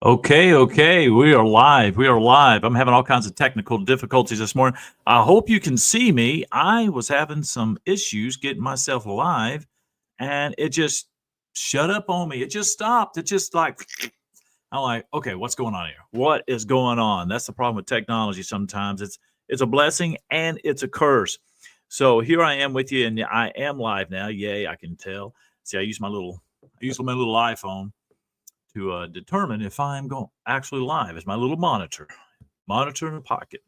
Okay, we are live. We are live. I'm having all kinds of technical difficulties this morning. I hope you can see me. I was having some issues getting myself live, and it just shut up on me. It just stopped. It just like I'm like, okay, what's going on here? What is going on? That's the problem with technology. Sometimes it's a blessing and it's a curse. So here I am with you, and I am live now. Yay! I can tell. See, I use my little iPhone to determine if I'm going actually live. It's my little monitor in the pocket.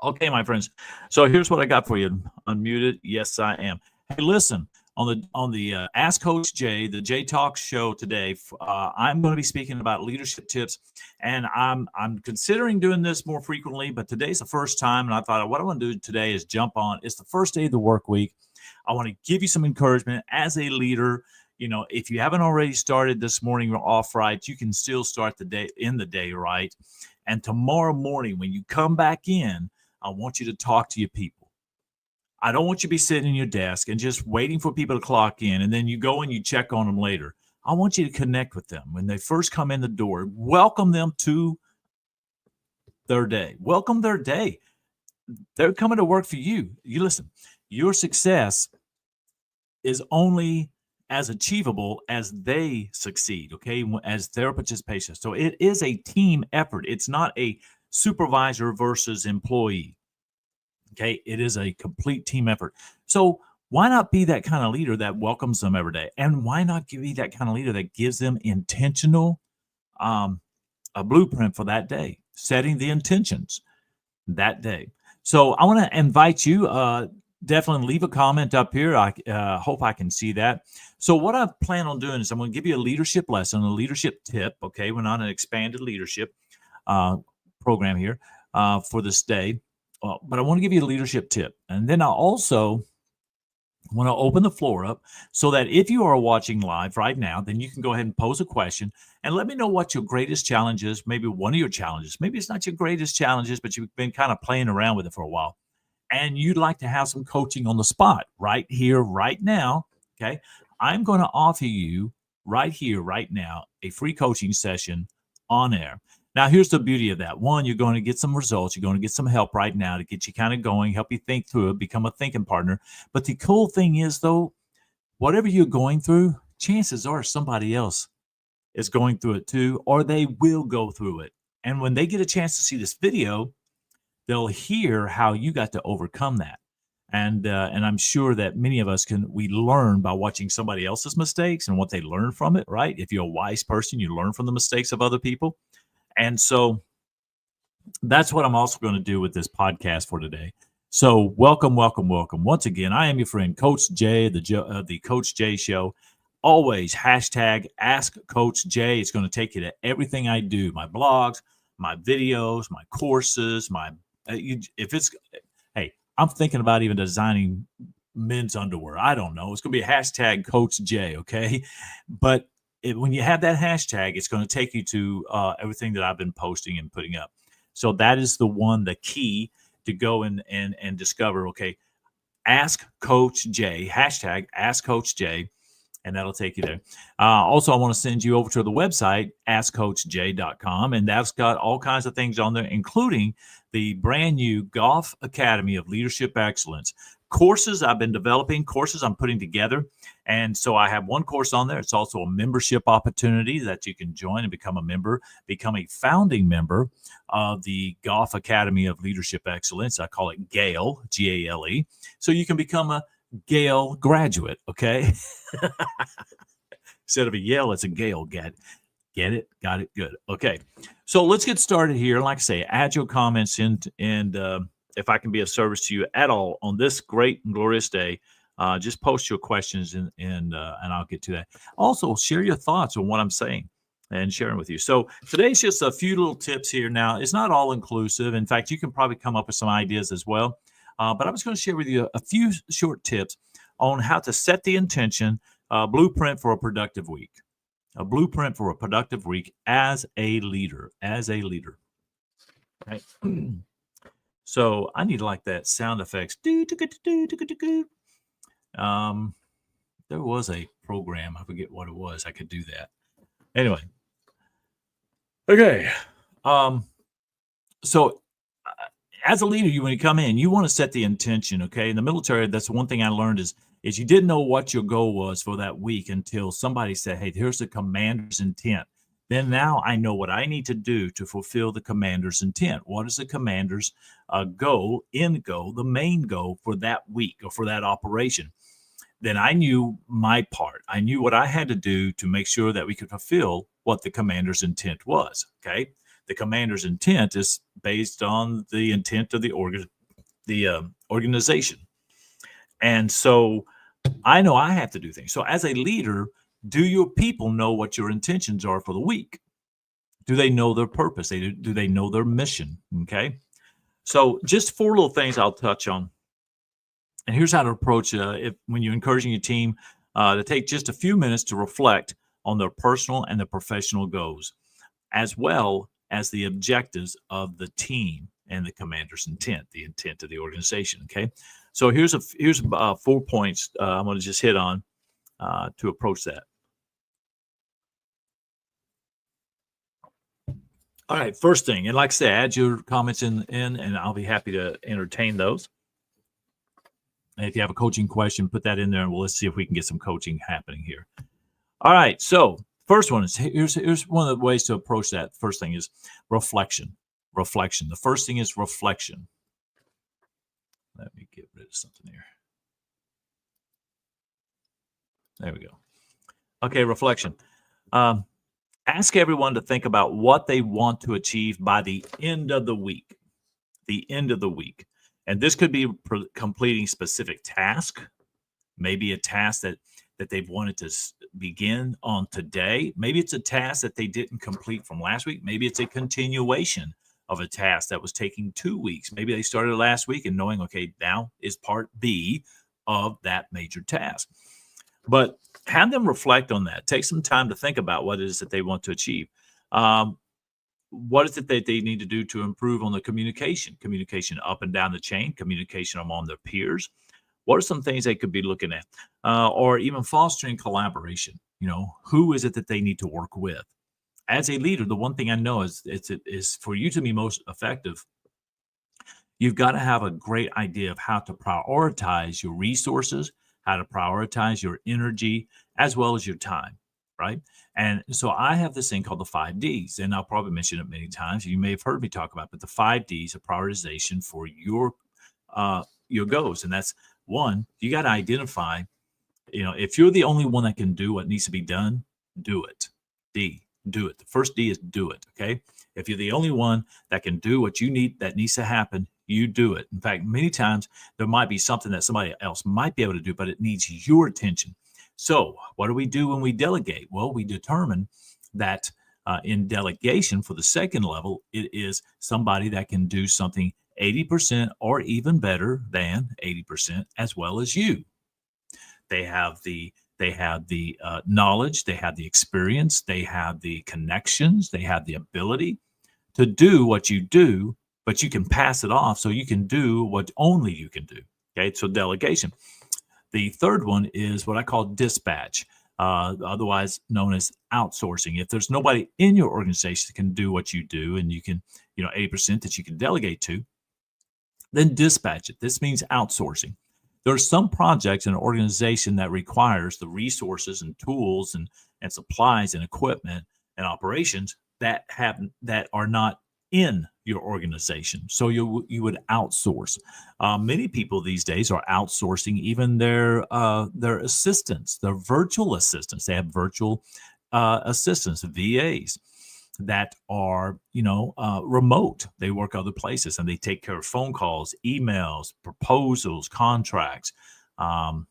Okay, my friends. So here's what I got for you. Unmuted. Yes, I am. Hey, listen. On the Ask Coach Jay, the Jay Talk show today, I'm going to be speaking about leadership tips, and I'm considering doing this more frequently. But today's the first time, and I thought what I want to do today is jump on. It's the first day of the work week. I want to give you some encouragement as a leader. If you haven't already started this morning off right, you can still start the day right. And tomorrow morning, when you come back in, I want you to talk to your people. I don't want you to be sitting in your desk and just waiting for people to clock in, and then you go and you check on them later. I want you to connect with them when they first come in the door. Welcome them to their day. Welcome their day. They're coming to work for you. You listen, your success is only as achievable as they succeed, okay, as their participation. So it is a team effort. It's not a supervisor versus employee, okay? It is a complete team effort. So why not be that kind of leader that welcomes them every day? And why not be that kind of leader that gives them intentional, a blueprint for that day, setting the intentions that day. So I want to invite you, definitely leave a comment up here. I hope I can see that. So what I plan on doing is I'm going to give you a leadership lesson, a leadership tip. Okay, we're not an expanded leadership program here for this day, but I want to give you a leadership tip, and then I also want to open the floor up so that if you are watching live right now, then you can go ahead and pose a question and let me know what your greatest challenge is. Maybe one of your challenges. Maybe it's not your greatest challenges, but you've been kind of playing around with it for a while, and you'd like to have some coaching on the spot right here, right now. Okay. I'm going to offer you right here, right now, a free coaching session on air. Now, here's the beauty of that. One, you're going to get some results. You're going to get some help right now to get you kind of going, help you think through it, become a thinking partner. But the cool thing is, though, whatever you're going through, chances are somebody else is going through it too, or they will go through it. And when they get a chance to see this video, they'll hear how you got to overcome that. And I'm sure that many of us we learn by watching somebody else's mistakes and what they learn from it, right? If you're a wise person, you learn from the mistakes of other people. And so that's what I'm also going to do with this podcast for today. So welcome. Once again, I am your friend, Coach Jay, the Coach Jay Show. Always hashtag Ask Coach Jay. It's going to take you to everything I do, my blogs, my videos, my courses, hey, I'm thinking about even designing men's underwear. I don't know. It's going to be a hashtag Coach Jay, okay? But when you have that hashtag, it's going to take you to everything that I've been posting and putting up. So that is the key to go and discover, okay, Ask Coach Jay, hashtag Ask Coach Jay, and that'll take you there. Also, I want to send you over to the website, askcoachjay.com, and that's got all kinds of things on there, including the brand new Golf Academy of Leadership Excellence. Courses I've been developing, courses I'm putting together. And so I have one course on there. It's also a membership opportunity that you can join and become a member, become a founding member of the Golf Academy of Leadership Excellence. I call it GALE, Gale. So you can become a Gale graduate, okay? Instead of a Yale, it's a Gale. Get it? Got it? Good. Okay. So let's get started here. Like I say, add your comments in, and if I can be of service to you at all on this great and glorious day, just post your questions and I'll get to that. Also, share your thoughts on what I'm saying and sharing with you. So today's just a few little tips here. Now, it's not all inclusive. In fact, you can probably come up with some ideas as well. But I was going to share with you a few short tips on how to set the intention, blueprint for a productive week. A blueprint for a productive week as a leader. Right? So I need like that sound effects. There was a program, I forget what it was. I could do that. Anyway, Okay. Um, so as a leader, when you come in, you want to set the intention. Okay. In the military, that's one thing I learned is you didn't know what your goal was for that week until somebody said, "Hey, here's the commander's intent." Then now I know what I need to do to fulfill the commander's intent. What is the commander's goal, end goal, the main goal for that week or for that operation? Then I knew my part. I knew what I had to do to make sure that we could fulfill what the commander's intent was. Okay. The commander's intent is based on the intent of the organization. And so I know I have to do things. So as a leader, do your people know what your intentions are for the week? Do they know their purpose? Do they know their mission? Okay. So just four little things I'll touch on. And here's how to approach if when you're encouraging your team to take just a few minutes to reflect on their personal and their professional goals, as well as the objectives of the team and the commander's intent, the intent of the organization. Okay, so here's 4 points I'm going to just hit on to approach that. All right, first thing, and like I said, add your comments in, and I'll be happy to entertain those. And if you have a coaching question, put that in there, and let's see if we can get some coaching happening here. All right, so first one is here's one of the ways to approach that. First thing is reflection. Reflection. The first thing is reflection. Let me get rid of something here. There we go. Okay, reflection. Ask everyone to think about what they want to achieve by the end of the week. The end of the week. And this could be completing specific task, maybe a task that they've wanted to begin on today. Maybe it's a task that they didn't complete from last week. Maybe it's a continuation of a task that was taking 2 weeks. Maybe they started last week and knowing, okay, now is part B of that major task. But have them reflect on that. Take some time to think about what it is that they want to achieve. What is it that they need to do to improve on the communication up and down the chain, communication among their peers? What are some things they could be looking at? Or even fostering collaboration. Who is it that they need to work with? As a leader, the one thing I know is for you to be most effective, you've got to have a great idea of how to prioritize your resources, how to prioritize your energy, as well as your time, right? And so I have this thing called the 5 Ds, and I'll probably mention it many times. You may have heard me talk about it, but the 5 Ds of prioritization for your goals. And that's one, you got to identify, if you're the only one that can do what needs to be done, do it. Do it. The first D is do it. Okay. If you're the only one that can do what you need, that needs to happen, you do it. In fact, many times there might be something that somebody else might be able to do, but it needs your attention. So what do we do when we delegate? Well, we determine that in delegation for the second level, it is somebody that can do something 80% or even better than 80%, as well as you. They have the knowledge, they have the experience, they have the connections, they have the ability to do what you do, but you can pass it off so you can do what only you can do. Okay, so delegation. The third one is what I call dispatch, otherwise known as outsourcing. If there's nobody in your organization that can do what you do, and you can, 80% that you can delegate to, then dispatch it. This means outsourcing. There are some projects in an organization that requires the resources and tools and supplies and equipment and operations that are not in your organization. So you would outsource. Many people these days are outsourcing even their assistants, their virtual assistants. They have virtual assistants, VAs, that are remote. They work other places and they take care of phone calls, emails, proposals, contracts, and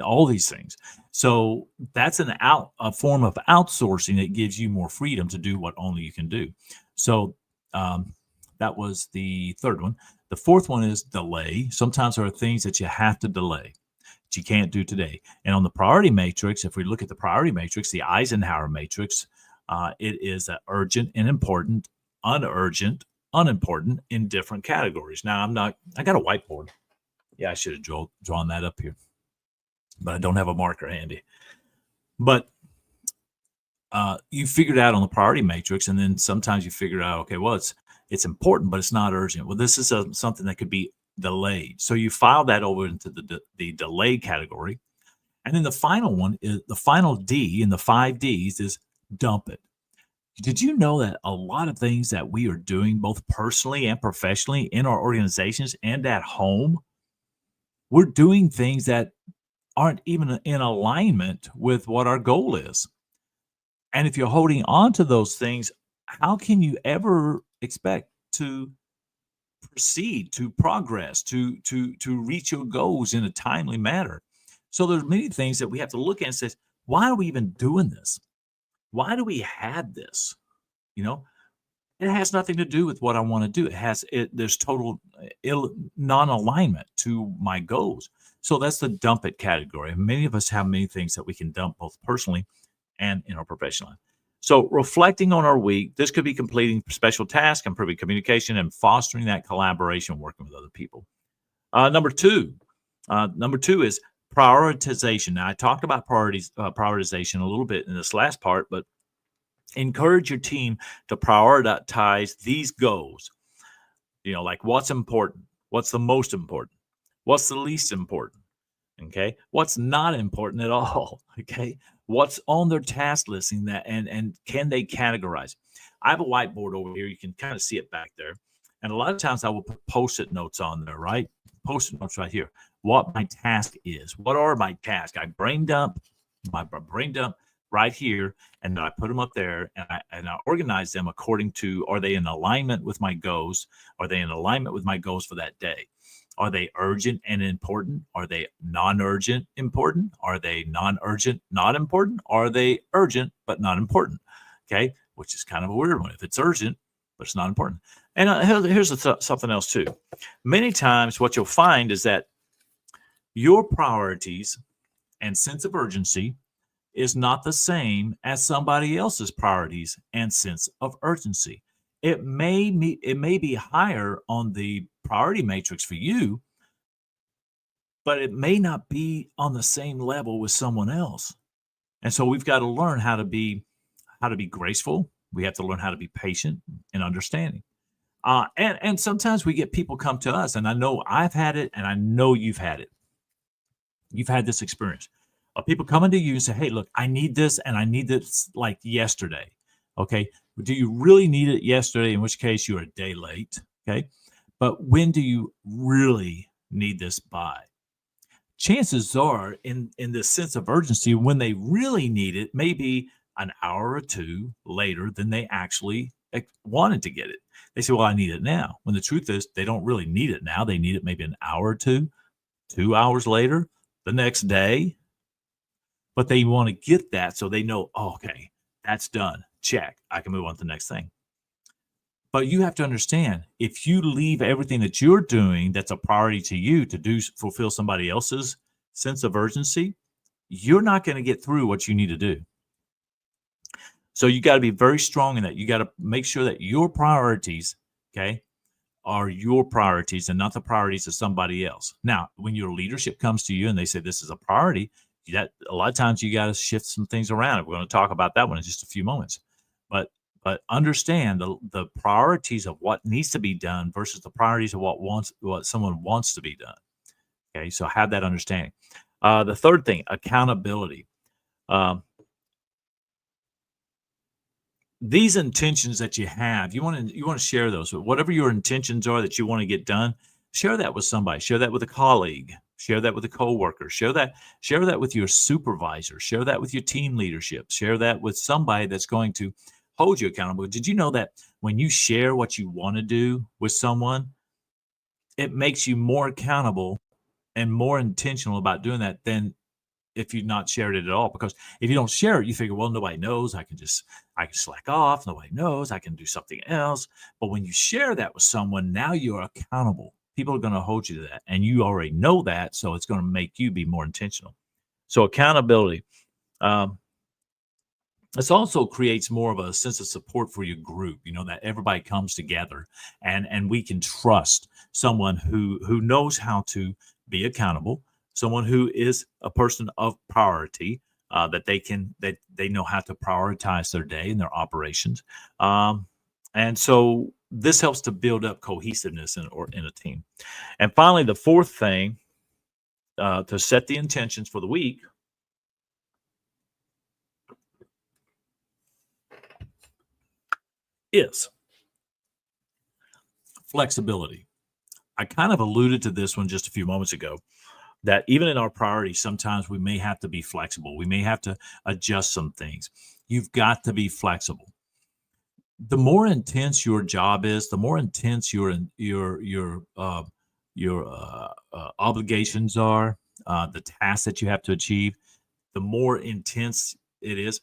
all these things. So that's a form of outsourcing that gives you more freedom to do what only you can do. So that was the third one. The fourth one is delay. Sometimes there are things that you have to delay that you can't do today. And on the priority matrix, if we look at the priority matrix, the Eisenhower matrix, it is urgent and important, unurgent, unimportant in different categories. Now, I got a whiteboard. Yeah, I should have drawn that up here, but I don't have a marker handy. But you figured out on the priority matrix, and then sometimes you figure out, okay, well, it's important, but it's not urgent. Well, this is something that could be delayed. So you file that over into the delayed category. And then the final one is the final D in the 5 Ds is dump it. Did you know that a lot of things that we are doing, both personally and professionally in our organizations and at home, we're doing things that aren't even in alignment with what our goal is? And if you're holding on to those things, how can you ever expect to proceed, to progress, to reach your goals in a timely manner? So there's many things that we have to look at and say, why are we even doing this? Why do we have this? You know, it has nothing to do with what I want to do. There's total non-alignment to my goals. So that's the dump it category. Many of us have many things that we can dump both personally and in our professional life. So reflecting on our week, this could be completing special tasks, improving communication, and fostering that collaboration, working with other people. Number two is prioritization. Now I talked about prioritization a little bit in this last part, but encourage your team to prioritize these goals. Like what's important, what's the most important, what's the least important, okay, what's not important at all, okay, what's on their task listing, that and can they categorize. I have a whiteboard over here, you can kind of see it back there, and a lot of times I will put post-it notes on there, right? Post-it notes right here, what my task is, what are my tasks. I brain dump right here, and then I put them up there, and I organize them according to, are they in alignment with my goals? Are they in alignment with my goals for that day? Are they urgent and important? Are they non-urgent important? Are they non-urgent not important? Are they urgent but not important? Okay, which is kind of a weird one. If it's urgent but it's not important. And here's something else too. Many times what you'll find is that your priorities and sense of urgency is not the same as somebody else's priorities and sense of urgency. It may be higher on the priority matrix for you, but it may not be on the same level with someone else. And so we've got to learn how to be graceful. We have to learn how to be patient and understanding. And sometimes we get people come to us, and I know I've had it, and I know you've had it. You've had this experience of people coming to you and say, hey, look, I need this, and I need this like yesterday. Okay. Do you really need it yesterday? In which case you're a day late. Okay. But when do you really need this by? Chances are in this sense of urgency, when they really need it, maybe an hour or two later than they actually wanted to get it. They say, well, I need it now. When the truth is they don't really need it now. They need it maybe an hour or 2 hours later, the next day. But they want to get that so they know, oh, okay, that's done. Check. I can move on to the next thing. But you have to understand, if you leave everything that you're doing that's a priority to you to fulfill somebody else's sense of urgency, you're not going to get through what you need to do. So you got to be very strong in that. You got to make sure that your priorities, okay, are your priorities and not the priorities of somebody else. Now, when your leadership comes to you and they say this is a priority, that a lot of times you got to shift some things around. We're going to talk about that one in just a few moments. But understand the priorities of what needs to be done versus the priorities of what someone wants to be done. Okay, so have that understanding. The third thing, accountability. These intentions that you have, you want to share those. Whatever your intentions are that you want to get done, share that with somebody. Share that with a colleague. Share that with a coworker. Share that with your supervisor. Share that with your team leadership. Share that with somebody that's going to hold you accountable. Did you know that when you share what you want to do with someone, it makes you more accountable and more intentional about doing that than if you've not shared it at all? Because if you don't share it, you figure, well, nobody knows. I can slack off. Nobody knows. I can do something else. But when you share that with someone, now you're accountable. People are going to hold you to that. And you already know that. So it's going to make you be more intentional. So accountability. This also creates more of a sense of support for your group, that everybody comes together and we can trust someone who knows how to be accountable, someone who is a person of priority, that they know how to prioritize their day and their operations. And so this helps to build up cohesiveness in a team. And finally, the fourth thing, to set the intentions for the week, is flexibility. I kind of alluded to this one just a few moments ago, that even in our priorities, sometimes we may have to be flexible. We may have to adjust some things. You've got to be flexible. The more intense your job is, the more intense your obligations are, the tasks that you have to achieve, the more intense it is,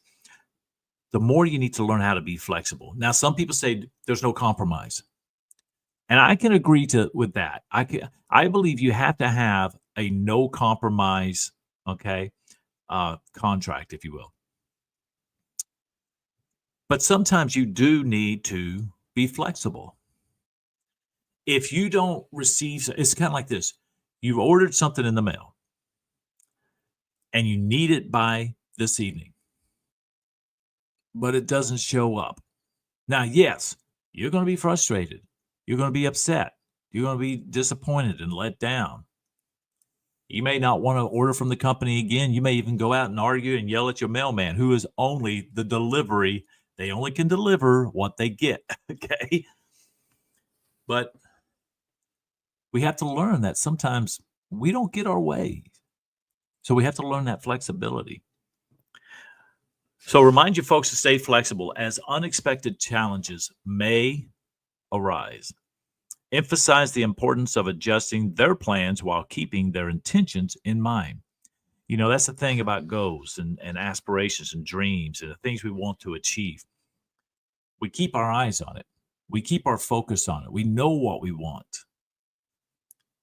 the more you need to learn how to be flexible. Now, some people say there's no compromise, and I can agree with that. I believe you have to have a no compromise, okay, contract, if you will. But sometimes you do need to be flexible. If you don't receive, it's kind of like this: you've ordered something in the mail, and you need it by this evening, but it doesn't show up. Now, yes, you're going to be frustrated. You're going to be upset. You're going to be disappointed and let down. You may not want to order from the company again. You may even go out and argue and yell at your mailman, who is only the delivery. They only can deliver what they get. Okay. But we have to learn that sometimes we don't get our way. So we have to learn that flexibility. So remind you folks to stay flexible as unexpected challenges may arise. Emphasize the importance of adjusting their plans while keeping their intentions in mind. You know, that's the thing about goals and aspirations and dreams and the things we want to achieve. We keep our eyes on it. We keep our focus on it. We know what we want.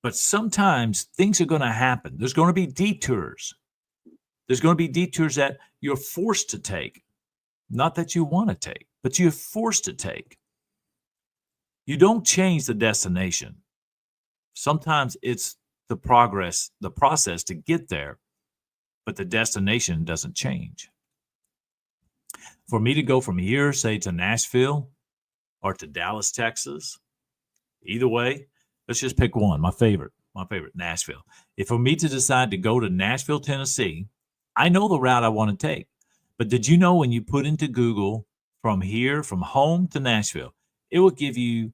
But sometimes things are going to happen. There's going to be detours. There's going to be detours that you're forced to take. Not that you want to take, but you're forced to take. You don't change the destination. Sometimes it's the process to get there, but the destination doesn't change. For me to go from here, say, to Nashville or to Dallas, Texas, either way, let's just pick one. My favorite, Nashville. If for me to decide to go to Nashville, Tennessee, I know the route I want to take. But did you know when you put into Google from home to Nashville, it will give you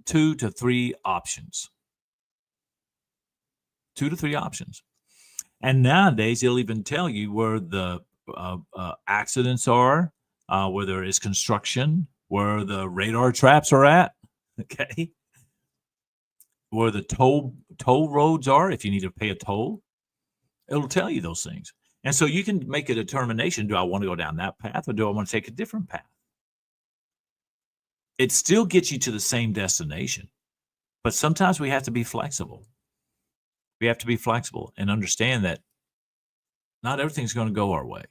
2 to 3 options. 2 to 3 options. And nowadays, it'll even tell you where the accidents are, where there is construction, where the radar traps are at, okay? Where the toll roads are, if you need to pay a toll. It'll tell you those things. And so you can make a determination, do I want to go down that path or do I want to take a different path? It still gets you to the same destination. But sometimes we have to be flexible. We have to be flexible and understand that not everything's going to go our way.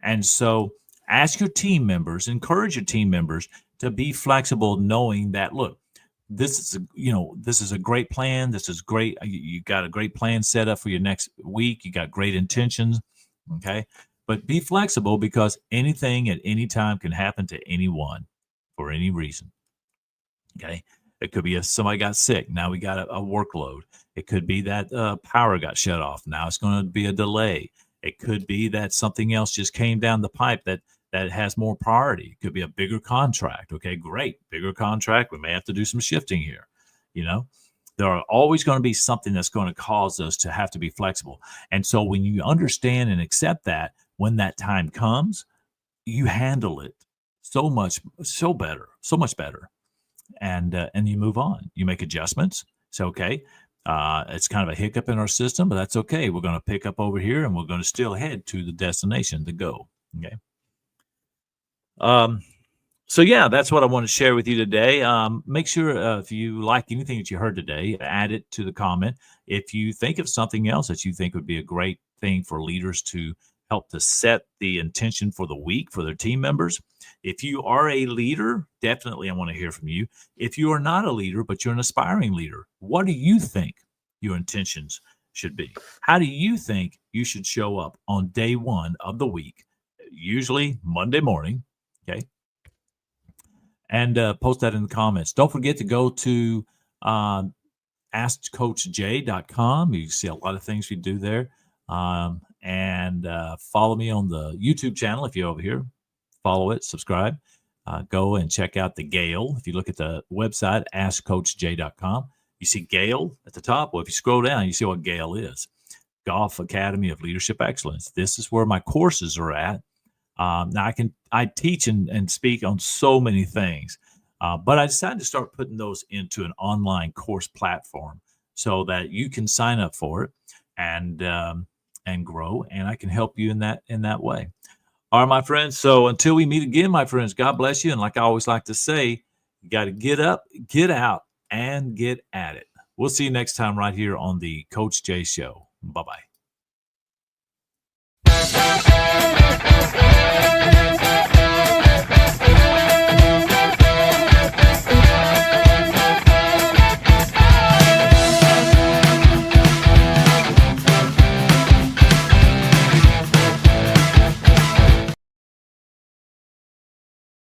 And so ask your team members, encourage your team members to be flexible, knowing that, look, this is a great plan. This is great. You got a great plan set up for your next week. You got great intentions. Okay. But be flexible, because anything at any time can happen to anyone for any reason. Okay. It could be somebody got sick. Now we got a workload. It could be that power got shut off. Now it's going to be a delay. It could be that something else just came down the pipe that has more priority. It could be a bigger contract. Okay, great. Bigger contract. We may have to do some shifting here. There are always going to be something that's going to cause us to have to be flexible. And so when you understand and accept that, when that time comes, you handle it so much better. And you move on. You make adjustments. It's okay. It's kind of a hiccup in our system, but that's okay. We're going to pick up over here, and we're going to still head to the destination, the goal. Okay. So yeah, that's what I want to share with you today. Make sure if you like anything that you heard today, add it to the comment. If you think of something else that you think would be a great thing for leaders to help to set the intention for the week for their team members. If you are a leader, definitely I want to hear from you. If you are not a leader, but you're an aspiring leader, what do you think your intentions should be. How do you think you should show up on day one of the week, usually Monday morning? Okay. And post that in the comments. Don't forget to go to askcoachj.com. You see a lot of things we do there. And follow me on the YouTube channel if you're over here. Follow it, subscribe. Go and check out the Gale. If you look at the website, askcoachj.com, you see Gale at the top. Well, if you scroll down, you see what Gale is. Golf Academy of Leadership Excellence. This is where my courses are at. Now I teach and speak on so many things, but I decided to start putting those into an online course platform so that you can sign up for it and grow, and I can help you in that way. All right, my friends. So until we meet again, my friends, God bless you. And like I always like to say, you got to get up, get out, and get at it. We'll see you next time right here on the Coach J Show. Bye-bye.